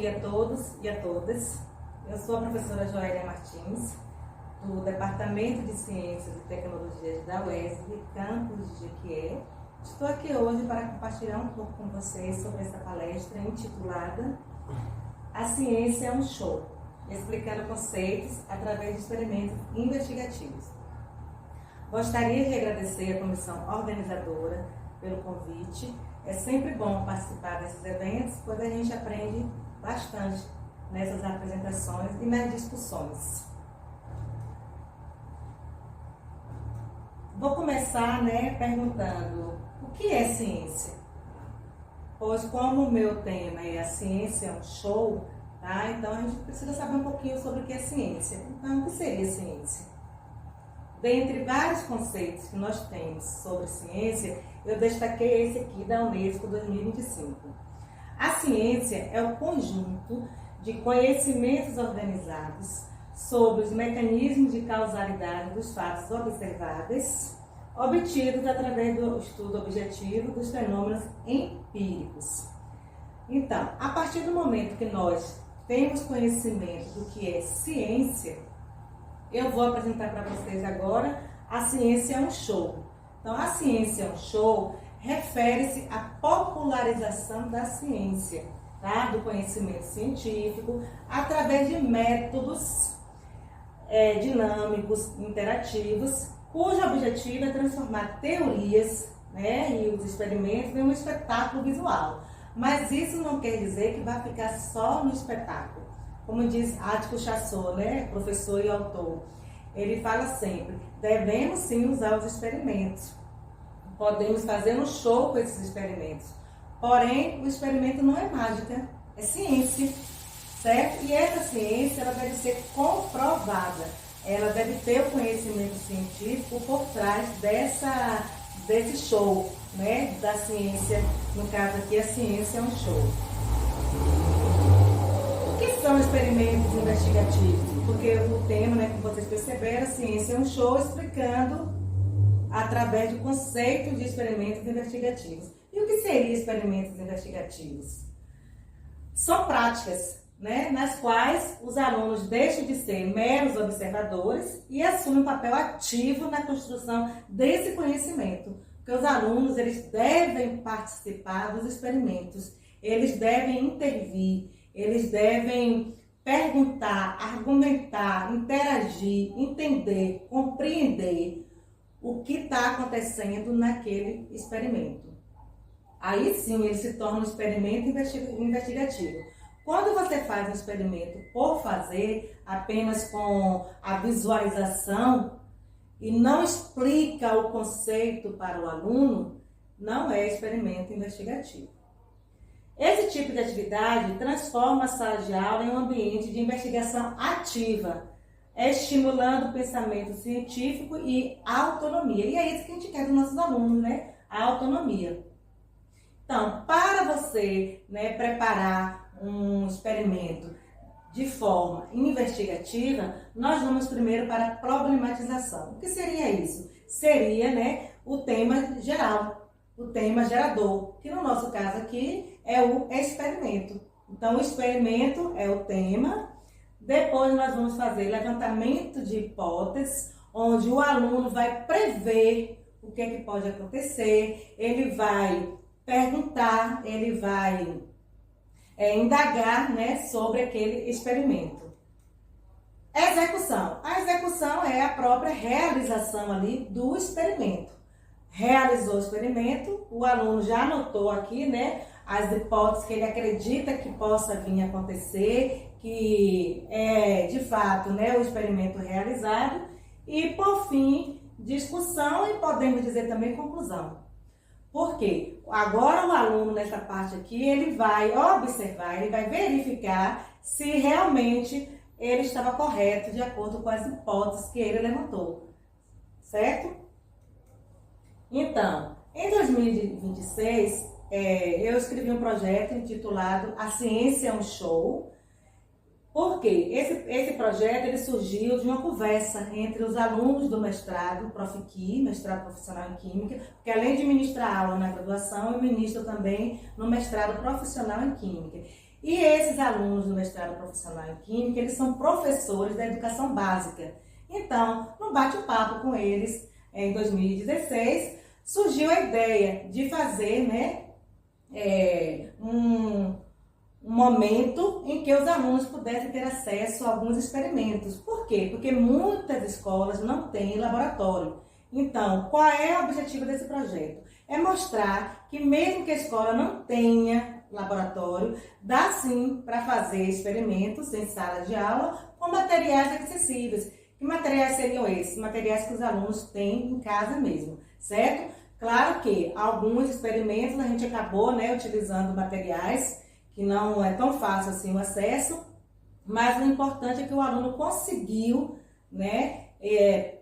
dia a todos e a todas. Eu sou a professora Joélia Martins, do Departamento de Ciências e Tecnologias da UESB, campus de Jequié. Estou aqui hoje para compartilhar um pouco com vocês sobre essa palestra intitulada A Ciência é um Show, explicando conceitos através de experimentos investigativos. Gostaria de agradecer à comissão organizadora pelo convite. É sempre bom participar desses eventos, pois a gente aprende bastante nessas apresentações e nas discussões. Vou começar, perguntando o que é ciência? Pois como o meu tema é a ciência é um show, tá? Então a gente precisa saber um pouquinho sobre o que é ciência. Então, o que seria ciência? Dentre vários conceitos que nós temos sobre ciência, eu destaquei esse aqui da Unesco 2025. A ciência é o conjunto de conhecimentos organizados sobre os mecanismos de causalidade dos fatos observáveis, obtidos através do estudo objetivo dos fenômenos empíricos. Então, a partir do momento que nós temos conhecimento do que é ciência, eu vou apresentar para vocês agora a ciência é um show. Então, a ciência é um show refere-se à popularização da ciência, tá? Do conhecimento científico, através de métodos dinâmicos, interativos, cujo objetivo é transformar teorias, e os experimentos em um espetáculo visual. Mas isso não quer dizer que vai ficar só no espetáculo. Como diz Ático Chassot, professor e autor, ele fala sempre, devemos sim usar os experimentos. Podemos fazer um show com esses experimentos. Porém, o experimento não é mágica, é ciência, certo? E essa ciência, ela deve ser comprovada. Ela deve ter o conhecimento científico por trás desse show, da ciência. No caso aqui, a ciência é um show. O que são experimentos investigativos? Porque o tema, como vocês perceberam, a ciência é um show explicando através do conceito de experimentos investigativos. E o que seriam experimentos investigativos? São práticas, nas quais os alunos deixam de ser meros observadores e assumem um papel ativo na construção desse conhecimento. Porque os alunos, eles devem participar dos experimentos, eles devem intervir, eles devem perguntar, argumentar, interagir, entender, compreender o que está acontecendo naquele experimento. Aí sim ele se torna um experimento investigativo. Quando você faz um experimento por fazer, apenas com a visualização, e não explica o conceito para o aluno, não é experimento investigativo. Esse tipo de atividade transforma a sala de aula em um ambiente de investigação ativa, estimulando o pensamento científico e a autonomia. E é isso que a gente quer dos nossos alunos, a autonomia. Então, para você preparar um experimento de forma investigativa, nós vamos primeiro para a problematização. O que seria isso? Seria o tema geral, o tema gerador, que no nosso caso aqui é o experimento. Então, o experimento é o tema. Depois nós vamos fazer levantamento de hipóteses, onde o aluno vai prever o que pode acontecer, ele vai perguntar, ele vai indagar sobre aquele experimento. Execução. A execução é a própria realização ali do experimento. Realizou o experimento, o aluno já anotou aqui, as hipóteses que ele acredita que possa vir a acontecer, que é de fato o experimento realizado, e por fim, discussão e podemos dizer também conclusão. Por quê? Agora o aluno nessa parte aqui, ele vai observar, ele vai verificar se realmente ele estava correto de acordo com as hipóteses que ele levantou, certo? Então, em 2026, eu escrevi um projeto intitulado A Ciência é um Show. Por quê? Esse projeto ele surgiu de uma conversa entre os alunos do mestrado Profiqui, mestrado profissional em Química, porque além de ministrar aula na graduação, eu ministro também no mestrado profissional em Química. E esses alunos do mestrado profissional em Química, eles são professores da educação básica. Então, no bate-papo com eles, em 2016, surgiu a ideia de fazer, né, um momento em que os alunos pudessem ter acesso a alguns experimentos. Por quê? Porque muitas escolas não têm laboratório. Então, qual é o objetivo desse projeto? É mostrar que mesmo que a escola não tenha laboratório, dá sim para fazer experimentos em sala de aula com materiais acessíveis. Que materiais seriam esses? Materiais que os alunos têm em casa mesmo, certo? Claro que alguns experimentos a gente acabou, né, utilizando materiais que não é tão fácil assim o acesso, mas o importante é que o aluno conseguiu, né,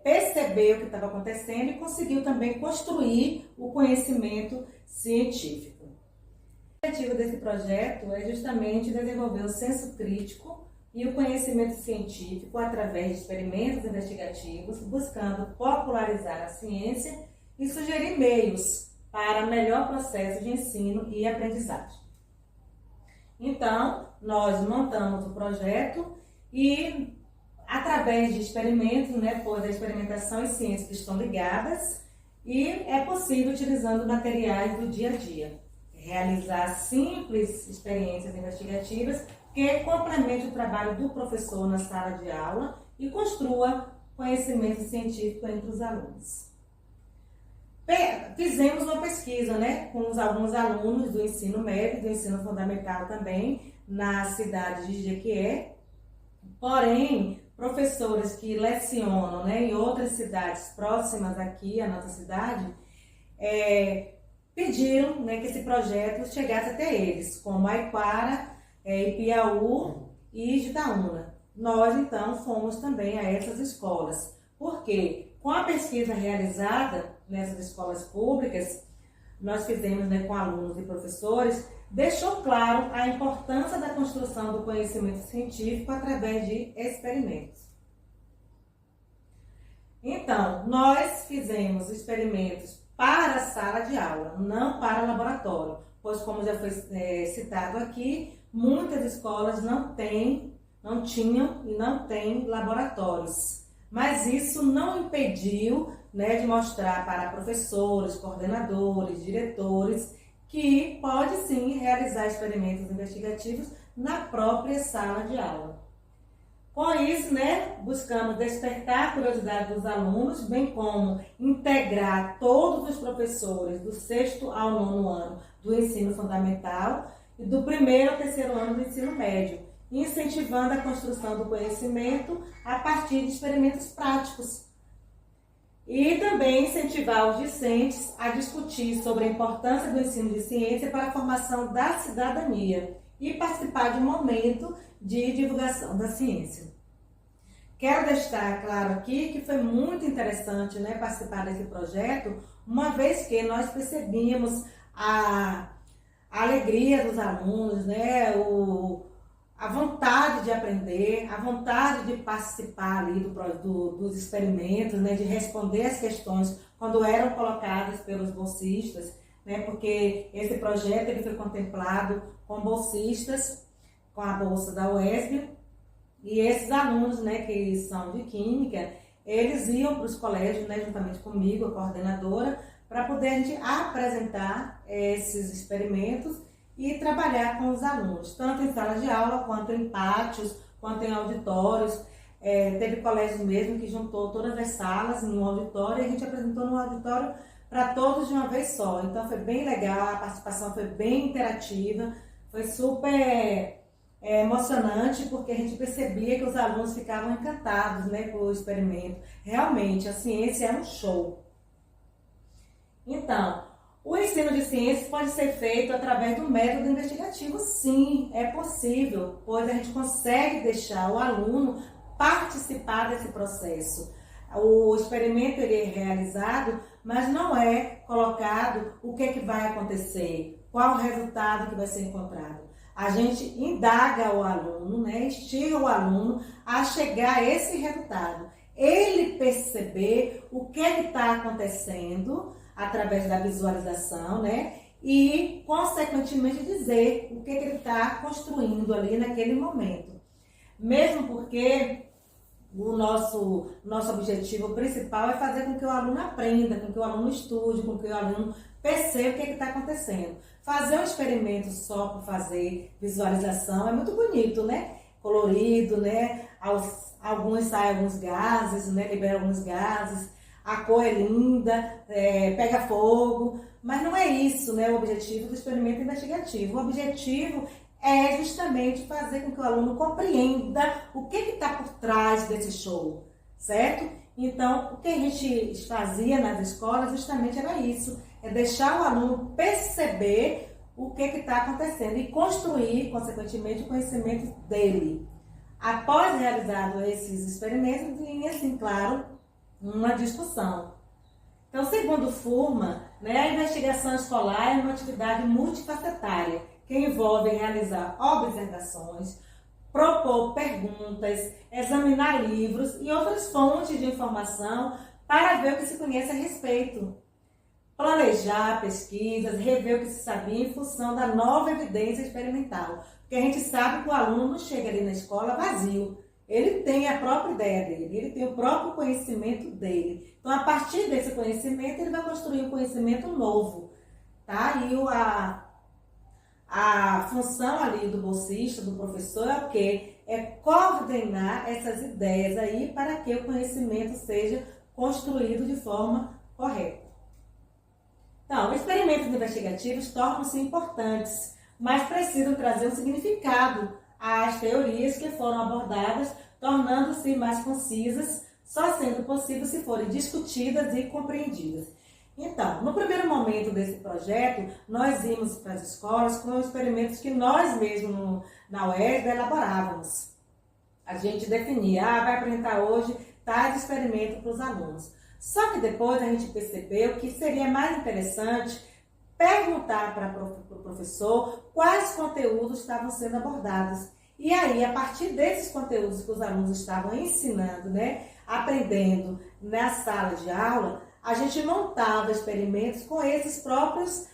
perceber o que estava acontecendo e conseguiu também construir o conhecimento científico. O objetivo desse projeto é justamente desenvolver o senso crítico e o conhecimento científico através de experimentos investigativos, buscando popularizar a ciência e sugerir meios para melhor processo de ensino e aprendizagem. Então, nós montamos o projeto e, através de experimentos, né, pois a experimentação e ciência que estão ligadas, e é possível utilizando materiais do dia a dia, realizar simples experiências investigativas que complemente o trabalho do professor na sala de aula e construa conhecimento científico entre os alunos. Fizemos uma pesquisa, né, com alguns alunos do ensino médio, do ensino fundamental também, na cidade de Jequié. Porém, professores que lecionam, né, em outras cidades próximas aqui à nossa cidade, pediram, né, que esse projeto chegasse até eles, como Aiquara, Ipiaú e Jitaúna. Nós, então, fomos também a essas escolas. Por quê? Com a pesquisa realizada nessas escolas públicas, nós fizemos, né, com alunos e professores, deixou claro a importância da construção do conhecimento científico através de experimentos. Então, nós fizemos experimentos para a sala de aula, não para o laboratório, pois, como já foi citado aqui, muitas escolas não tinham e não têm laboratórios. Mas isso não impediu, né, de mostrar para professores, coordenadores, diretores, que pode sim realizar experimentos investigativos na própria sala de aula. Com isso, né, buscamos despertar a curiosidade dos alunos, bem como integrar todos os professores do 6º ao 9º ano do ensino fundamental e do 1º ao 3º ano do ensino médio, incentivando a construção do conhecimento a partir de experimentos práticos. E também incentivar os discentes a discutir sobre a importância do ensino de ciência para a formação da cidadania e participar de um momento de divulgação da ciência. Quero deixar claro aqui que foi muito interessante, né, participar desse projeto, uma vez que nós percebíamos a alegria dos alunos, né, a vontade de aprender, a vontade de participar ali dos experimentos, né, de responder as questões quando eram colocadas pelos bolsistas, né, porque esse projeto ele foi contemplado com bolsistas, com a bolsa da UESB, e esses alunos, né, que são de Química, eles iam para os colégios, né, juntamente comigo, a coordenadora, para poder a gente apresentar esses experimentos e trabalhar com os alunos, tanto em sala de aula, quanto em pátios, quanto em auditórios. Teve colégios mesmo que juntou todas as salas em um auditório e a gente apresentou no auditório para todos de uma vez só. Então foi bem legal, a participação foi bem interativa, foi super emocionante, porque a gente percebia que os alunos ficavam encantados, né, com o experimento. Realmente, a ciência é um show. Então, o ensino de ciências pode ser feito através do método investigativo, sim, é possível, pois a gente consegue deixar o aluno participar desse processo. O experimento ele é realizado, mas não é colocado o que é que vai acontecer, qual o resultado que vai ser encontrado. A gente indaga o aluno, né, instiga o aluno a chegar a esse resultado. Ele perceber o que é que está acontecendo através da visualização, né? e, consequentemente, dizer o que ele está construindo ali naquele momento. Mesmo porque o nosso objetivo principal é fazer com que o aluno aprenda, com que o aluno estude, com que o aluno perceba o que está acontecendo. Fazer um experimento só por fazer visualização é muito bonito, né? Colorido, né? Alguns saem alguns gases, né? Liberam alguns gases, a cor é linda, pega fogo, mas não é isso, né? O objetivo do experimento investigativo. O objetivo é justamente fazer com que o aluno compreenda o que está por trás desse show, certo? Então, o que a gente fazia nas escolas justamente era isso, é deixar o aluno perceber o que está acontecendo e construir, consequentemente, o conhecimento dele. Após realizado esses experimentos, vinha, assim, claro, uma discussão. Então, segundo Furman, né, a investigação escolar é uma atividade multifacetária, que envolve realizar observações, propor perguntas, examinar livros e outras fontes de informação para ver o que se conhece a respeito. Planejar pesquisas, rever o que se sabia em função da nova evidência experimental. Porque a gente sabe que o aluno não chega ali na escola vazio. Ele tem a própria ideia dele, ele tem o próprio conhecimento dele. Então, a partir desse conhecimento, ele vai construir um conhecimento novo. Tá? E a função ali do bolsista, do professor, é o quê? É coordenar essas ideias aí para que o conhecimento seja construído de forma correta. Então, experimentos investigativos tornam-se importantes, mas precisam trazer um significado às teorias que foram abordadas, tornando-se mais concisas, só sendo possível se forem discutidas e compreendidas. Então, no primeiro momento desse projeto, nós íamos para as escolas com experimentos que nós mesmos na UERJ elaborávamos. A gente definia, vai apresentar hoje tais experimentos para os alunos. Só que depois a gente percebeu que seria mais interessante perguntar para o professor quais conteúdos estavam sendo abordados. E aí, a partir desses conteúdos que os alunos estavam ensinando, né, aprendendo na sala de aula, a gente montava experimentos com esses próprios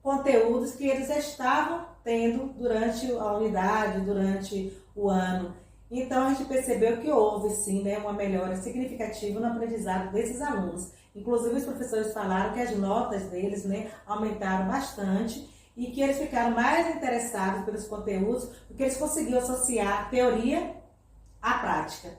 conteúdos que eles estavam tendo durante a unidade, durante o ano. Então, a gente percebeu que houve, sim, né, uma melhora significativa no aprendizado desses alunos. Inclusive, os professores falaram que as notas deles, né, aumentaram bastante e que eles ficaram mais interessados pelos conteúdos, porque eles conseguiam associar a teoria à prática.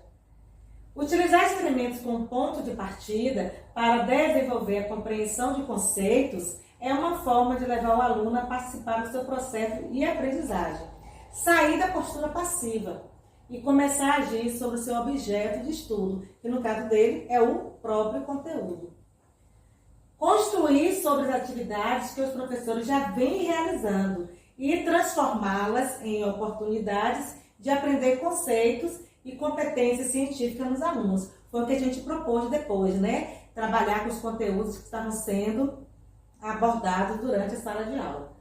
Utilizar experimentos como ponto de partida para desenvolver a compreensão de conceitos é uma forma de levar o aluno a participar do seu processo de aprendizagem. Sair da postura passiva e começar a agir sobre o seu objeto de estudo, que no caso dele é o próprio conteúdo. Construir sobre as atividades que os professores já vêm realizando e transformá-las em oportunidades de aprender conceitos e competências científicas nos alunos. Foi o que a gente propôs depois, né? Trabalhar com os conteúdos que estavam sendo abordados durante a sala de aula.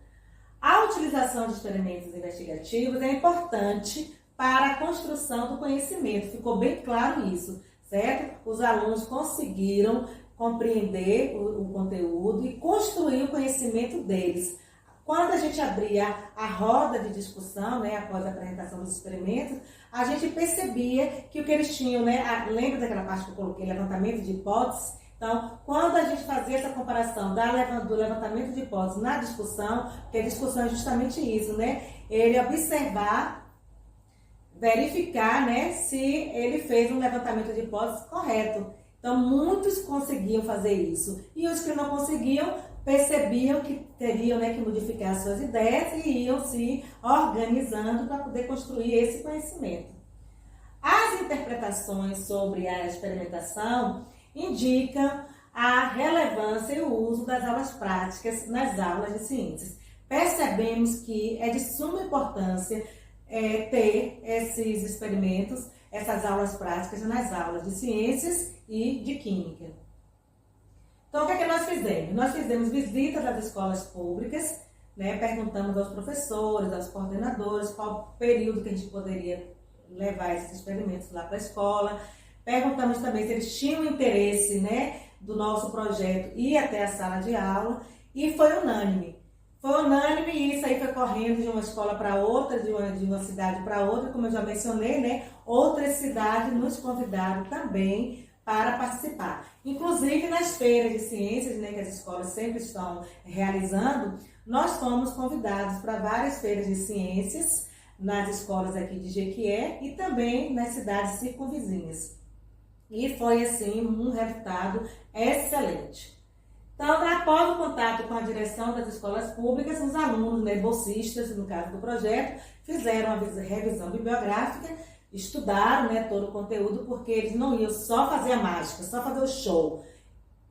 A utilização de experimentos investigativos é importante para a construção do conhecimento. Ficou bem claro isso, certo? Os alunos conseguiram compreender o conteúdo e construir o conhecimento deles. Quando a gente abria a roda de discussão, né, após a apresentação dos experimentos, a gente percebia que o que eles tinham, né, lembra daquela parte que eu coloquei, levantamento de hipóteses? Então, quando a gente fazia essa comparação do levantamento de hipóteses na discussão, porque a discussão é justamente isso, né, ele observar, verificar, né, se ele fez um levantamento de hipóteses correto. Então, muitos conseguiam fazer isso. E os que não conseguiam, percebiam que teriam, né, que modificar suas ideias e iam se organizando para poder construir esse conhecimento. As interpretações sobre a experimentação indicam a relevância e o uso das aulas práticas nas aulas de ciências. Percebemos que é de suma importância ter esses experimentos, essas aulas práticas nas aulas de ciências e de química. Então, o que é que nós fizemos? Nós fizemos visitas às escolas públicas, né, perguntamos aos professores, aos coordenadores, qual período que a gente poderia levar esses experimentos lá para a escola. Perguntamos também se eles tinham interesse, né, do nosso projeto ir até a sala de aula, e foi unânime. Foi unânime e isso aí foi correndo de uma escola para outra, de uma cidade para outra, como eu já mencionei, né? Outras cidades nos convidaram também para participar. Inclusive nas feiras de ciências, né, que as escolas sempre estão realizando, nós fomos convidados para várias feiras de ciências nas escolas aqui de Jequié e também nas cidades circunvizinhas. E foi assim um resultado excelente. Então, após o contato com a direção das escolas públicas, os alunos, né, bolsistas, no caso do projeto, fizeram uma revisão bibliográfica, estudaram, né, todo o conteúdo, porque eles não iam só fazer a mágica, só fazer o show.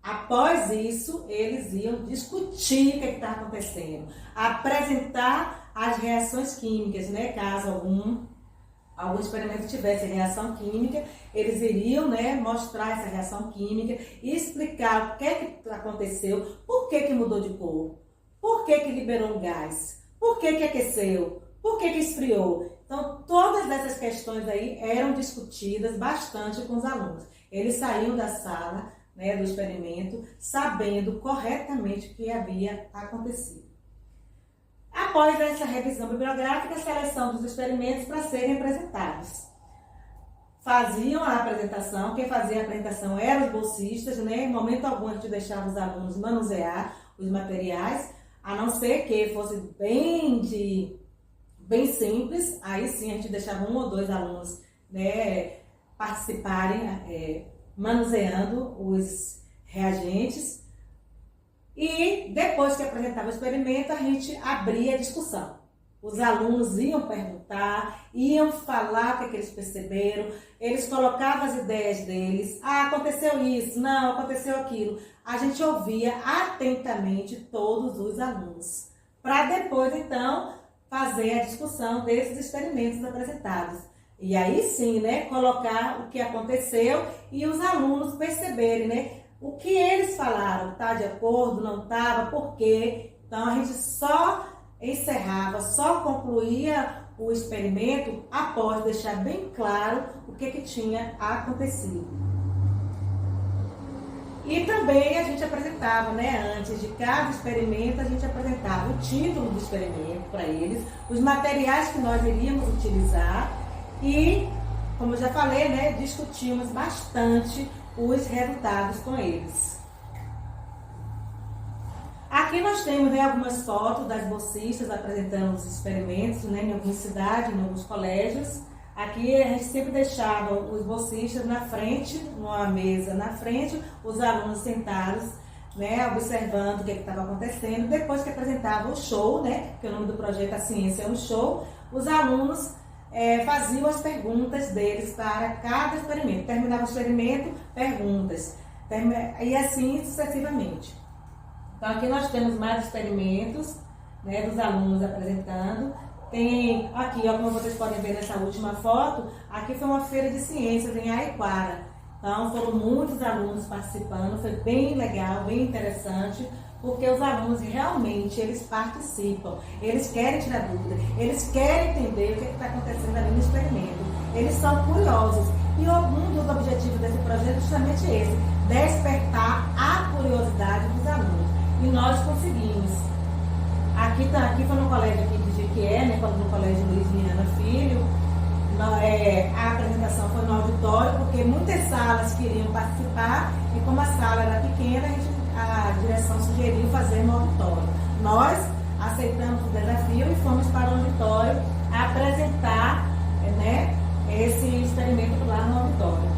Após isso, eles iam discutir o que estava acontecendo, apresentar as reações químicas, né, caso algum experimento tivesse reação química, eles iriam, né, mostrar essa reação química e explicar o que aconteceu, por que mudou de cor, por que liberou um gás, por que aqueceu, por que esfriou. Então, todas essas questões aí eram discutidas bastante com os alunos. Eles saíam da sala, né, do experimento sabendo corretamente o que havia acontecido. Após essa revisão bibliográfica, a seleção dos experimentos para serem apresentados. Faziam a apresentação, quem fazia a apresentação eram os bolsistas, né? Em momento algum a gente deixava os alunos manusear os materiais, a não ser que fosse bem simples, aí sim a gente deixava 1 ou 2 alunos, né, participarem, manuseando os reagentes. E depois que apresentava o experimento, a gente abria a discussão. Os alunos iam perguntar, iam falar o que eles perceberam, eles colocavam as ideias deles. Ah, aconteceu isso, não, aconteceu aquilo. A gente ouvia atentamente todos os alunos, para depois, então, fazer a discussão desses experimentos apresentados. E aí sim, né, colocar o que aconteceu e os alunos perceberem, né, o que eles falaram, tá de acordo, não estava, por quê? Então a gente só encerrava, só concluía o experimento após deixar bem claro o que tinha acontecido. E também a gente apresentava, né, antes de cada experimento, a gente apresentava o título do experimento para eles, os materiais que nós iríamos utilizar e, como eu já falei, né, discutimos bastante os resultados com eles. Aqui nós temos, né, algumas fotos das bolsistas apresentando os experimentos, né, em algumas cidades, em alguns colégios. Aqui a gente sempre deixava os bolsistas na frente, numa mesa na frente, os alunos sentados, né, observando o que estava acontecendo. Depois que apresentava o show, né, que o nome do projeto A Ciência é um Show, os alunos faziam as perguntas deles para cada experimento. Terminava o experimento, perguntas. E assim sucessivamente. Então aqui nós temos mais experimentos, né, dos alunos apresentando. Tem aqui, ó, como vocês podem ver nessa última foto, aqui foi uma feira de ciências em Aiquara. Então foram muitos alunos participando, foi bem legal, bem interessante, porque os alunos realmente, eles participam, eles querem tirar dúvida, eles querem entender o que está acontecendo ali no experimento, eles são curiosos. E um dos objetivos desse projeto é justamente esse, despertar a curiosidade dos alunos. E nós conseguimos. Aqui foi no colégio aqui de Jequié, né, no colégio Luiz Viana Filho, a apresentação foi no auditório, porque muitas salas queriam participar, e como a sala era pequena, a direção sugeriu fazer no auditório. Nós aceitamos o desafio e fomos para o auditório apresentar, né, esse experimento lá no auditório.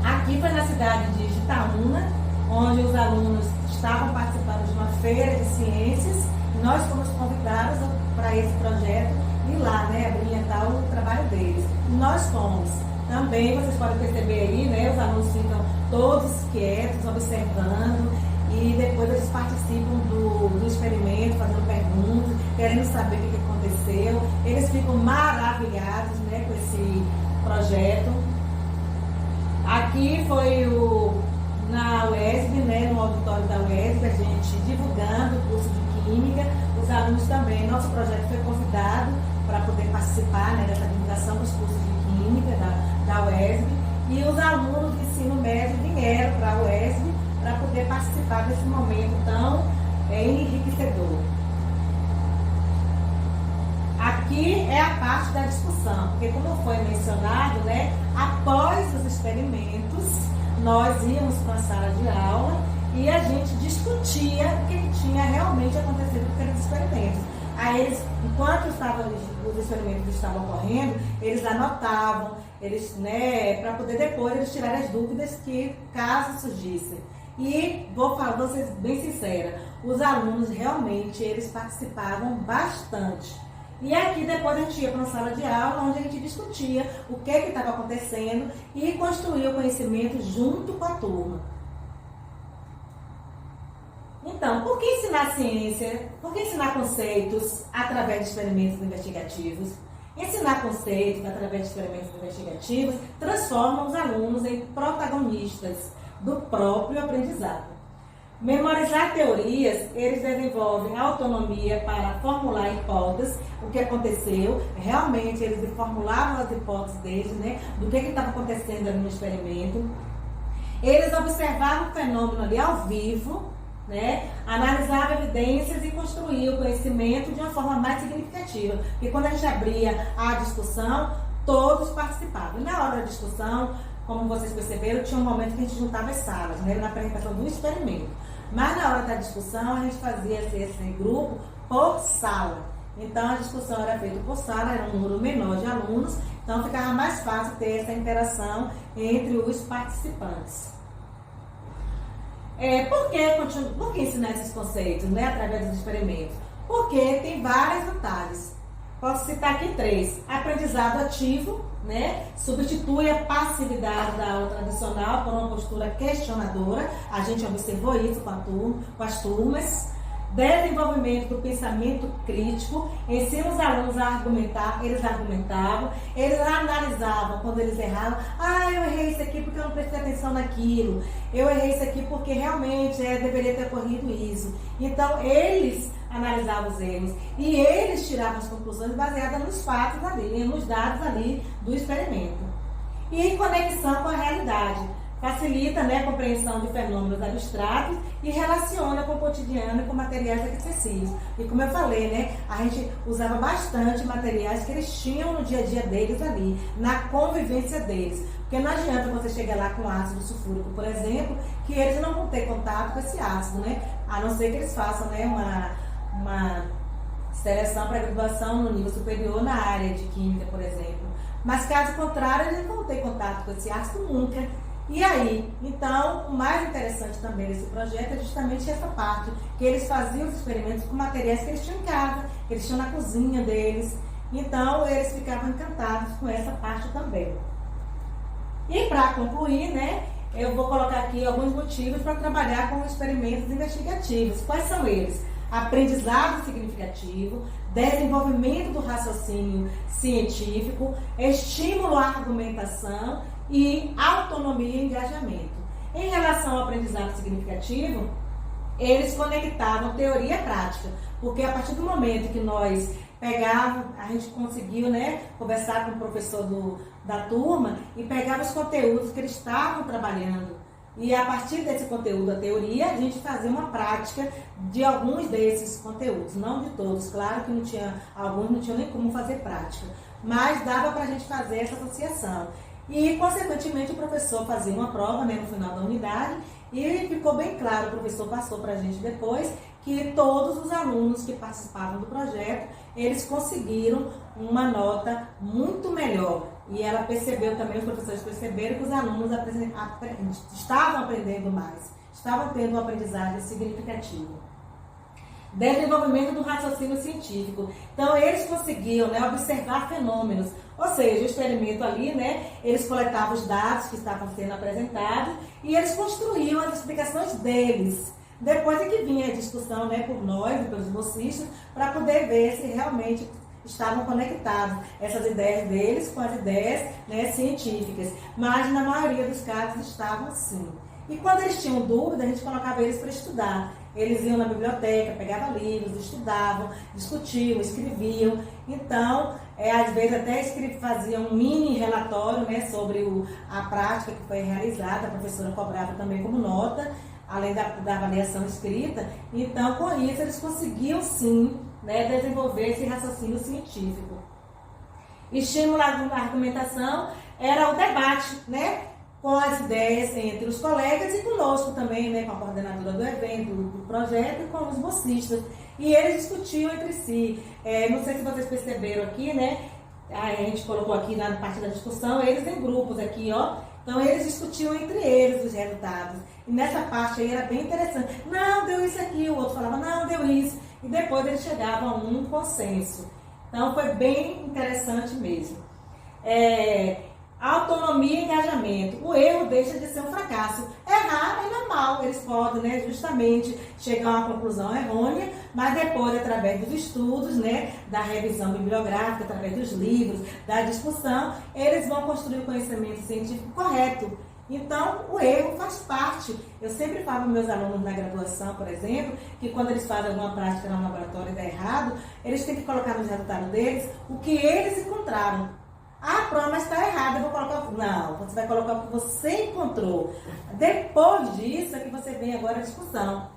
Aqui foi na cidade de Jitaúna, onde os alunos estavam participando de uma feira de ciências. Nós fomos convidados para esse projeto e lá, né, ambientar o trabalho deles. Nós fomos. Também, vocês podem perceber aí, né, os alunos ficam todos quietos, observando, e depois eles participam do experimento, fazendo perguntas, querendo saber o que aconteceu. Eles ficam maravilhados, né, com esse projeto. Aqui foi na UESB, né, no auditório da UESB, a gente divulgando o curso de Química. Os alunos também, nosso projeto foi convidado para poder participar, né, dessa divulgação dos cursos de Química da UESB. E os alunos de ensino médio vieram para a UESB para poder participar desse momento tão enriquecedor. que é a parte da discussão, porque como foi mencionado, né, após os experimentos, nós íamos para a sala de aula e a gente discutia o que tinha realmente acontecido com aqueles experimentos. Aí eles, enquanto os experimentos estavam ocorrendo, eles anotavam, eles, né, para poder depois eles tirarem as dúvidas que caso surgissem. E vou ser bem sincera, os alunos realmente eles participavam bastante. E aqui depois a gente ia para uma sala de aula onde a gente discutia o que estava acontecendo e construía o conhecimento junto com a turma. Então, por que ensinar ciência? Por que ensinar conceitos através de experimentos investigativos? Ensinar conceitos através de experimentos investigativos transforma os alunos em protagonistas do próprio aprendizado. Memorizar teorias, eles desenvolvem autonomia para formular hipóteses, o que aconteceu, realmente eles formulavam as hipóteses deles, né, do que estava acontecendo ali no experimento. Eles observavam o fenômeno ali ao vivo, né, analisavam evidências e construíam o conhecimento de uma forma mais significativa. Porque quando a gente abria a discussão, todos participavam. E na hora da discussão, como vocês perceberam, tinha um momento que a gente juntava as salas, né, na apresentação do experimento. Mas na hora da discussão, a gente fazia esse grupo por sala. Então, a discussão era feita por sala, era um número menor de alunos, então ficava mais fácil ter essa interação entre os participantes. Por que ensinar esses conceitos, né, através dos experimentos? Porque tem várias vantagens. Posso citar aqui 3. Aprendizado ativo, né? Substitui a passividade da aula tradicional por uma postura questionadora. A gente observou isso com as turmas. Desenvolvimento do pensamento crítico. Ensina os alunos a argumentar. Eles argumentavam. Eles analisavam quando eles erravam. Eu errei isso aqui porque eu não prestei atenção naquilo. Eu errei isso aqui porque realmente deveria ter ocorrido isso. Então, eles analisavam os erros e eles tiravam as conclusões baseadas nos fatos ali, nos dados ali do experimento. E conexão com a realidade. Facilita, né, a compreensão de fenômenos abstratos e relaciona com o cotidiano e com materiais acessíveis. E como eu falei, né, a gente usava bastante materiais que eles tinham no dia a dia deles ali, na convivência deles. Porque não adianta você chegar lá com ácido sulfúrico, por exemplo, que eles não vão ter contato com esse ácido, né? A não ser que eles façam, né, uma seleção para graduação no nível superior na área de química, por exemplo. Mas caso contrário, eles não vão ter contato com esse ácido nunca. E aí, então, o mais interessante também desse projeto é justamente essa parte, que eles faziam os experimentos com materiais que eles tinham em casa, que eles tinham na cozinha deles. Então, eles ficavam encantados com essa parte também. E para concluir, né, eu vou colocar aqui alguns motivos para trabalhar com experimentos investigativos. Quais são eles? Aprendizado significativo, desenvolvimento do raciocínio científico, estímulo à argumentação e autonomia e engajamento. Em relação ao aprendizado significativo, eles conectavam teoria e prática, porque a partir do momento que nós pegávamos, a gente conseguiu, né, conversar com o professor da turma e pegava os conteúdos que eles estavam trabalhando. E a partir desse conteúdo da teoria, a gente fazia uma prática de alguns desses conteúdos, não de todos. Claro que alguns não tinham nem como fazer prática, mas dava para a gente fazer essa associação. E, consequentemente, o professor fazia uma prova, né, no final da unidade e ficou bem claro, o professor passou para a gente depois, que todos os alunos que participavam do projeto, eles conseguiram uma nota muito melhor. E ela percebeu também, os professores perceberam que os alunos estavam aprendendo mais, estavam tendo um aprendizagem significativo. Desenvolvimento do raciocínio científico. Então, eles conseguiam, né, observar fenômenos. Ou seja, o experimento ali, né, eles coletavam os dados que estavam sendo apresentados e eles construíam as explicações deles. Depois é que vinha a discussão, né, por nós e pelos bolsistas, para poder ver se realmente estavam conectados essas ideias deles com as ideias, né, científicas. Mas na maioria dos casos estavam sim. E quando eles tinham dúvida, a gente colocava eles para estudar. Eles iam na biblioteca, pegavam livros, estudavam, discutiam, escreviam. Então, às vezes até faziam um mini relatório, né, sobre a prática que foi realizada. A professora cobrava também como nota, além da avaliação escrita. Então, com isso, eles conseguiam sim, né, desenvolver esse raciocínio científico. Estímulo à argumentação era o debate, né, com as ideias entre os colegas e conosco também, né, com a coordenadora do evento, do projeto e com os bolsistas. E eles discutiam entre si. Não sei se vocês perceberam aqui, né, a gente colocou aqui na parte da discussão, eles em grupos aqui, ó. Então eles discutiam entre eles os resultados. E nessa parte aí era bem interessante. Não, deu isso aqui, o outro falava, não, deu isso. E depois eles chegavam a um consenso. Então foi bem interessante mesmo. Autonomia e engajamento. O erro deixa de ser um fracasso. Errar é normal, eles podem, né, justamente chegar a uma conclusão errônea, mas depois, através dos estudos, né, da revisão bibliográfica, através dos livros, da discussão, eles vão construir o conhecimento científico correto. Então, o erro faz parte. Eu sempre falo para meus alunos na graduação, por exemplo, que quando eles fazem alguma prática no laboratório e dá errado, eles têm que colocar nos resultados deles o que eles encontraram. Ah, pronto, mas está errado, eu vou colocar... Não, você vai colocar o que você encontrou. Depois disso é que você vem agora a discussão.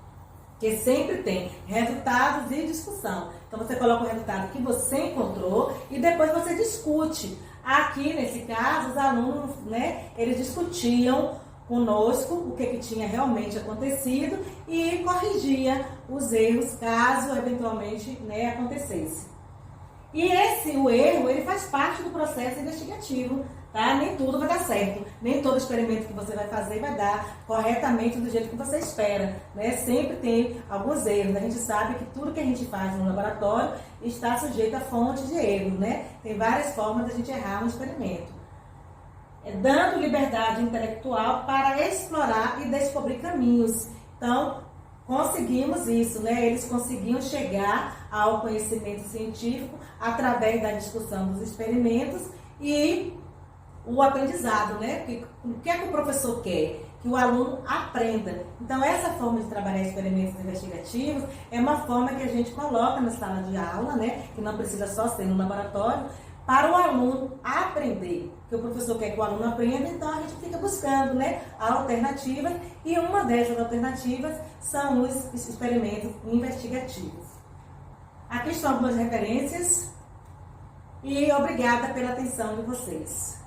Porque sempre tem resultados e discussão. Então você coloca o resultado que você encontrou e depois você discute. Aqui, nesse caso, os alunos, né, eles discutiam conosco o que tinha realmente acontecido e corrigia os erros caso eventualmente, né, acontecesse. E o erro, ele faz parte do processo investigativo, tá? Nem tudo vai dar certo, nem todo experimento que você vai fazer vai dar corretamente do jeito que você espera, né? Sempre tem alguns erros. A gente sabe que tudo que a gente faz no laboratório está sujeito a fontes de erro, né? Tem várias formas de a gente errar um experimento. Dando liberdade intelectual para explorar e descobrir caminhos. Então, conseguimos isso, né? Eles conseguiam chegar ao conhecimento científico através da discussão dos experimentos e o aprendizado, né? O que é que o professor quer? Que o aluno aprenda. Então, essa forma de trabalhar experimentos investigativos é uma forma que a gente coloca na sala de aula, né? Que não precisa só ser no laboratório, para o aluno aprender. Porque o professor quer que o aluno aprenda, então a gente fica buscando, né, alternativas, e uma dessas alternativas são os experimentos investigativos. Aqui estão algumas referências e obrigada pela atenção de vocês.